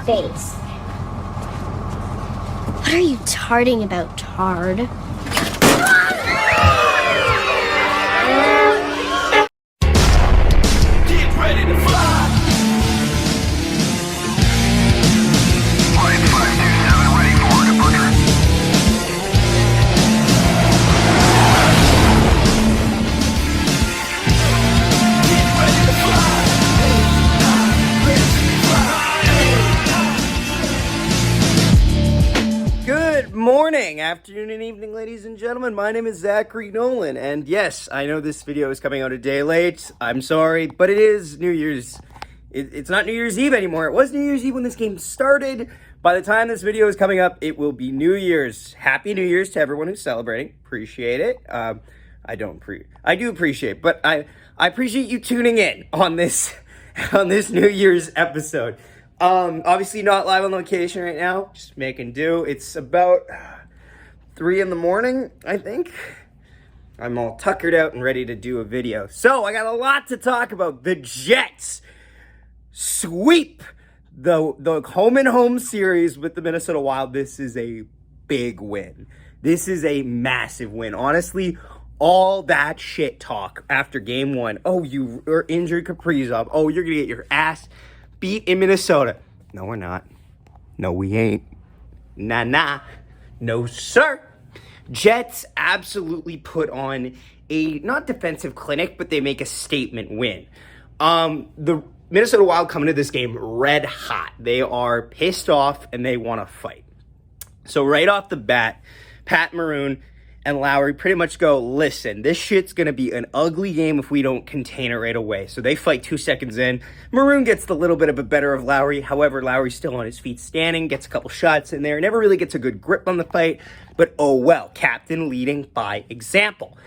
face. What are you tarding about, tard? Get ready to fly. Flight 527 ready for departure. Get ready to fly. Good morning, afternoon, and evening, ladies and gentlemen. My name is Zachary Nolan, and yes, I know this video is coming out a day late. I'm sorry, but it is New Year's. It's not New Year's Eve anymore. It was New Year's Eve when this game started. By the time this video is coming up, it will be New Year's. Happy New Year's to everyone who's celebrating. Appreciate it. I do appreciate, but I appreciate you tuning in on this New Year's episode. Obviously not live on location right now, just making do. It's about 3 in the morning, I think. I'm all tuckered out and ready to do a video. So I got a lot to talk about. The Jets sweep the home and home series with the Minnesota Wild. This is a big win. This is a massive win. Honestly, all that shit talk after game 1. Oh, you are injured Kaprizov. Oh, you're gonna get your ass beat in Minnesota. No, we're not. No, we ain't. Nah. No, sir. Jets absolutely put on a, not defensive clinic, but they make a statement win. The Minnesota Wild coming to this game red hot. They are pissed off and they want to fight. So right off the bat, Pat Maroon and Lowry pretty much go, listen, this shit's going to be an ugly game if we don't contain it right away. So they fight 2 seconds in. Maroon gets the little bit of a better of Lowry. However, Lowry's still on his feet standing, gets a couple shots in there, never really gets a good grip on the fight. But oh well, captain leading by example.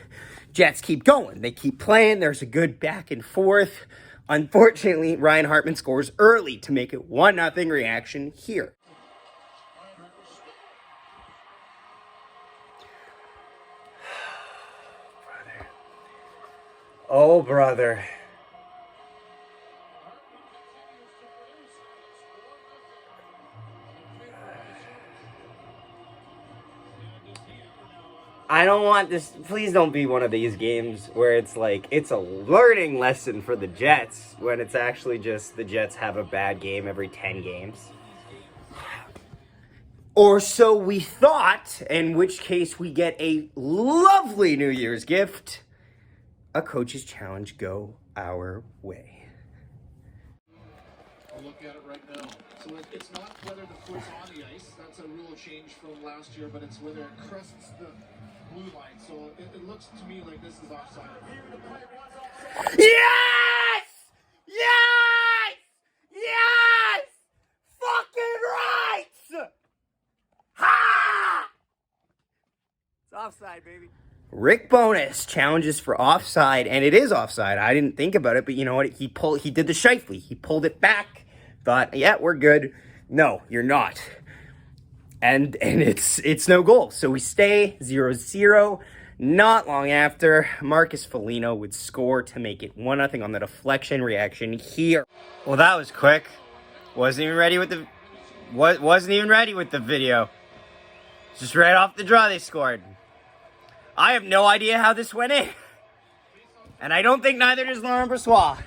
Jets keep going. They keep playing. There's a good back and forth. Unfortunately, Ryan Hartman scores early to make it 1-0 reaction here. Oh, brother. I don't want this. Please don't be one of these games where it's like, it's a learning lesson for the Jets when it's actually just the Jets have a bad game every 10 games. Or so we thought, in which case we get a lovely New Year's gift. A coach's challenge go our way. I'll look at it right now. So it's not whether the foot's on the ice. That's a rule change from last year, but it's whether it crests the blue line. So it looks to me like this is offside. Yes! Yes! Yes! Fucking right! Ha! It's offside, baby. Rick Bowness challenges for offside, and it is offside. I didn't think about it, but you know what? He did the Scheifele. He pulled it back. Thought, yeah, we're good. No, you're not. And it's no goal. So we stay 0-0. Not long after, Marcus Foligno would score to make it 1-0 on the deflection reaction here. Well, that was quick. Wasn't even ready with the video. Just right off the draw they scored. I have no idea how this went in. And I don't think neither does Laurent Brossoit.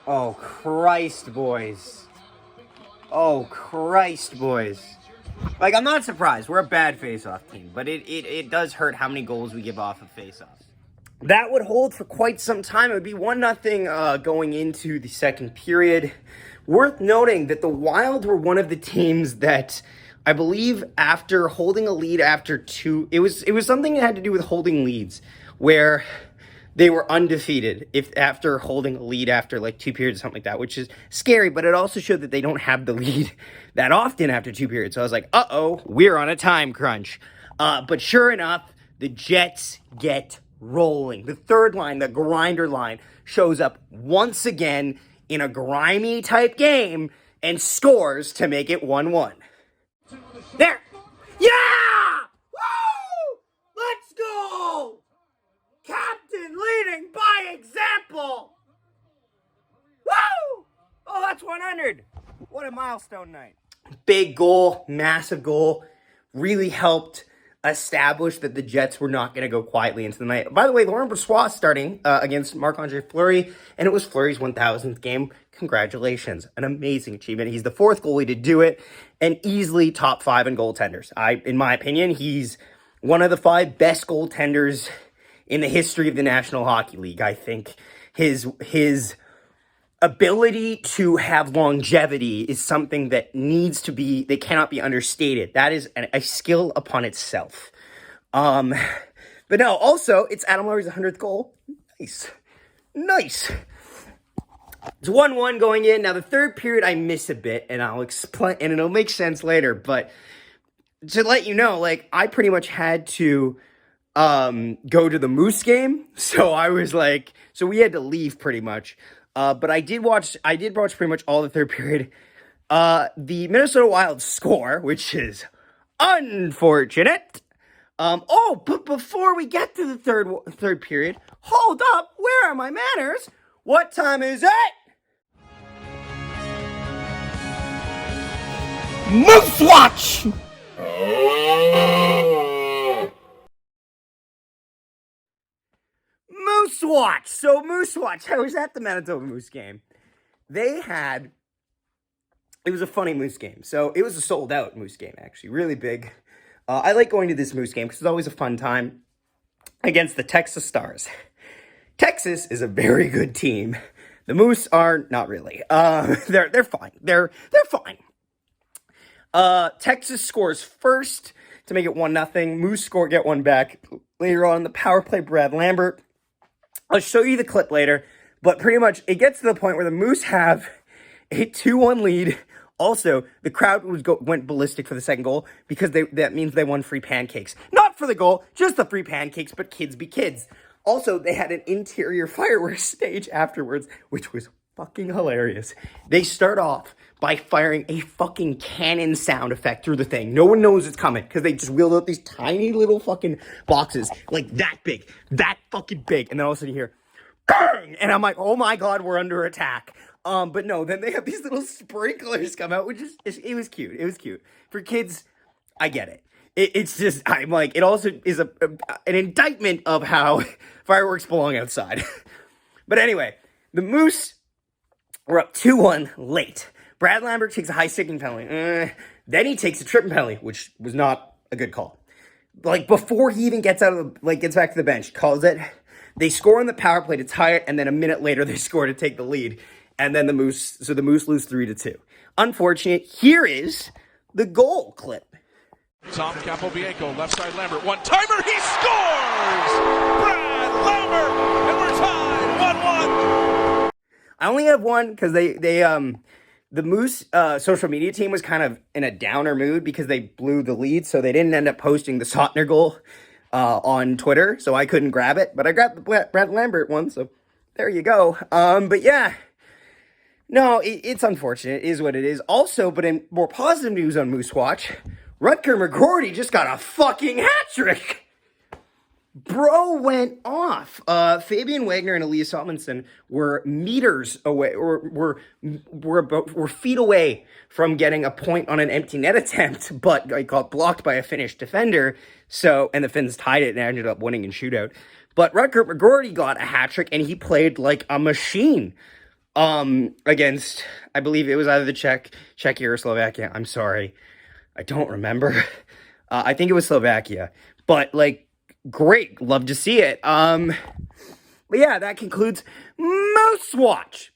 Oh, Christ, boys. Oh, Christ, boys. Like, I'm not surprised. We're a bad face-off team. But it does hurt how many goals we give off of face-offs. That would hold for quite some time. It would be 1-0 going into the second period. Worth noting that the Wild were one of the teams that, I believe, after holding a lead after 2, it was something that had to do with holding leads, where they were undefeated after holding a lead after like 2 periods or something like that, which is scary, but it also showed that they don't have the lead that often after 2 periods. So I was like, uh-oh, we're on a time crunch. But sure enough, the Jets get rolling. The third line, the grinder line, shows up once again in a grimy type game and scores to make it 1-1. There! Yeah! Woo! Let's go! Captain leading by example! Shots 100. What a milestone night. Big goal, massive goal. Really helped establish that the Jets were not going to go quietly into the night. By the way, Laurent Brossoit starting against Marc-Andre Fleury, and it was Fleury's 1,000th game. Congratulations. An amazing achievement. He's the 4th goalie to do it, and easily top 5 in goaltenders. In my opinion, he's one of the 5 best goaltenders in the history of the National Hockey League. I think his ability to have longevity is something that cannot be understated. That is a skill upon itself. But no, also, it's Adam Lowry's 100th goal. Nice. It's 1-1 going in. Now, the third period, I miss a bit, and I'll explain, and it'll make sense later, but to let you know, like, I pretty much had to go to the Moose game, so we had to leave pretty much. But I did watch pretty much all the third period. The Minnesota Wild score, which is unfortunate. But before we get to the third period, hold up, where are my manners? What time is it? Moose Watch! Moose Watch. So Moose Watch, I was at the Manitoba Moose game. It was a funny Moose game. So it was a sold out Moose game, actually, really big. I like going to this Moose game because it's always a fun time against the Texas Stars. Texas is a very good team. The Moose are not really. They're fine. They're fine. Texas scores first to make it 1-0. Moose get one back later on. The power play, Brad Lambert. I'll show you the clip later, but pretty much it gets to the point where the Moose have a 2-1 lead. Also, the crowd went ballistic for the second goal because that means they won free pancakes. Not for the goal, just the free pancakes, but kids be kids. Also, they had an interior fireworks stage afterwards, which was fucking hilarious. They start off by firing a fucking cannon sound effect through the thing. No one knows it's coming because they just wheeled out these tiny little fucking boxes, like that big, that fucking big. And then all of a sudden you hear, bang! And I'm like, oh my God, we're under attack. But no, then they have these little sprinklers come out, which it was cute. It was cute. For kids, I get it. It's just, I'm like, it also is an indictment of how fireworks belong outside. But anyway, the Moose were up 2-1 late. Brad Lambert takes a high sticking penalty. Then he takes a tripping penalty, which was not a good call. Like, before he even gets gets back to the bench, calls it. They score on the power play to tie it, and then a minute later they score to take the lead. And then the Moose lose 3-2. Unfortunate. Here is the goal clip. Tom Capobianco, left side Lambert, one-timer, he scores! Brad Lambert, and we're tied 1-1. I only have one because the Moose social media team was kind of in a downer mood because they blew the lead, so they didn't end up posting the Sotner goal on Twitter, so I couldn't grab it. But I grabbed the Brad Lambert one, so there you go. But yeah, no, it's unfortunate. It is what it is. Also, but in more positive news on Moose Watch, Rutger McGroarty just got a fucking hat-trick. Bro went off. Fabian Wagner and Elias Salmonson were meters away, or were feet away from getting a point on an empty net attempt, but got blocked by a Finnish defender. So, and the Finns tied it and ended up winning in shootout. But Rutger McGroarty got a hat trick, and he played like a machine. Against, I believe it was either the Czechia or Slovakia. I'm sorry, I don't remember. I think it was Slovakia, but like, great, love to see it. But yeah, that concludes Moose Watch.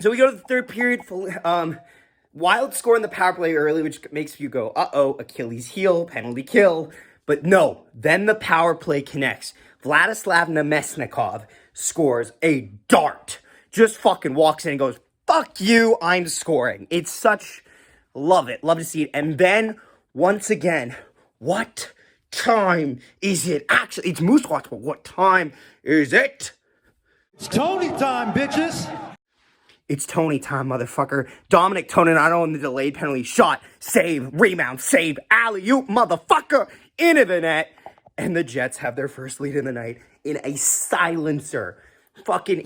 So we go to the third period. Wild score in the power play early, which makes you go, uh-oh, Achilles heel, penalty kill. But no, then the power play connects. Vladislav Nemesnikov scores a dart. Just fucking walks in and goes, fuck you, I'm scoring. It's such, love it, love to see it. And then, once again, what time is it? Actually, it's Moose Watch, but what time is it? It's Tony time, bitches. It's Tony time, motherfucker. Dominic Toninato on the delayed penalty shot. Save, rebound, save, alley-oop, motherfucker, into the net. And the Jets have their first lead in the night in a silencer.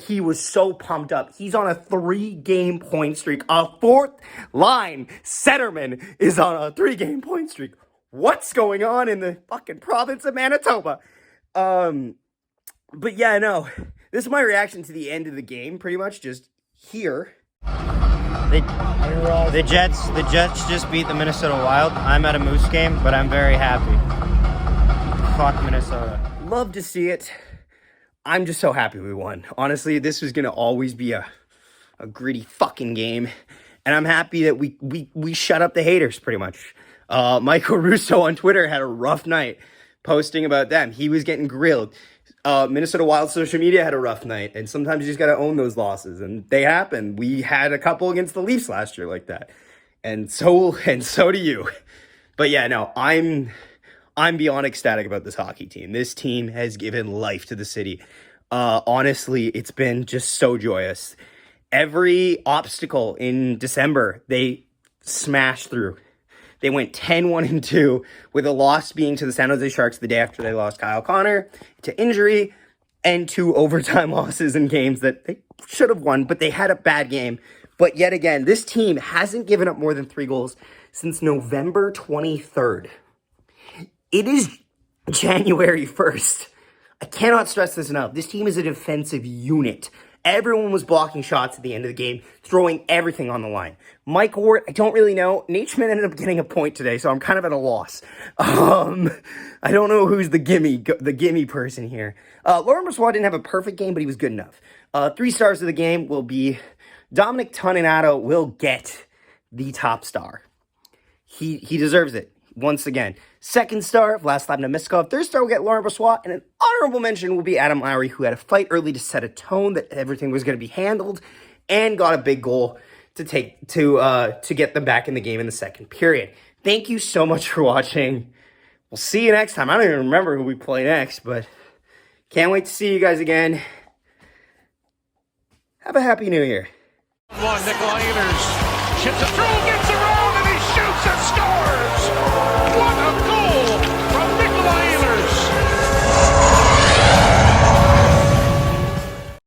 he was so pumped up. He's on a 3-game point streak. A 4th line centerman is on a 3-game point streak. What's going on in the fucking province of Manitoba? But yeah, no. This is my reaction to the end of the game, pretty much just here. The Jets just beat the Minnesota Wild. I'm at a Moose game, but I'm very happy. Fuck Minnesota. Love to see it. I'm just so happy we won. Honestly, this was gonna always be a gritty fucking game, and I'm happy that we shut up the haters pretty much. Michael Russo on Twitter had a rough night posting about them. He was getting grilled. Minnesota Wild social media had a rough night, and sometimes you just got to own those losses, and they happen. We had a couple against the Leafs last year like that, and so do you. But yeah, no, I'm beyond ecstatic about this hockey team. This team has given life to the city. Honestly, it's been just so joyous. Every obstacle in December, they smashed through. They went 10-1-2 with a loss being to the San Jose Sharks the day after they lost Kyle Connor to injury, and 2 overtime losses in games that they should have won, but they had a bad game. But yet again, this team hasn't given up more than 3 goals since November 23rd. It is January 1st. I cannot stress this enough. This team is a defensive unit. Everyone was blocking shots at the end of the game, throwing everything on the line. Mike Ward, I don't really know. Nate Schmidt ended up getting a point today, so I'm kind of at a loss. I don't know who's the gimme person here. Laurent Brossoit didn't have a perfect game, but he was good enough. 3 stars of the game will be Dominic Toninato will get the top star. He deserves it. Once again, 2nd star, Vlaslav Nameskov. 3rd star will get Laurent Brossoit, and an honorable mention will be Adam Lowry, who had a fight early to set a tone that everything was going to be handled, and got a big goal to get them back in the game in the 2nd period. Thank you so much for watching. We'll see you next time. I don't even remember who we play next, but can't wait to see you guys again. Have a happy New Year. Nikolai Ehlers chips it through, gets it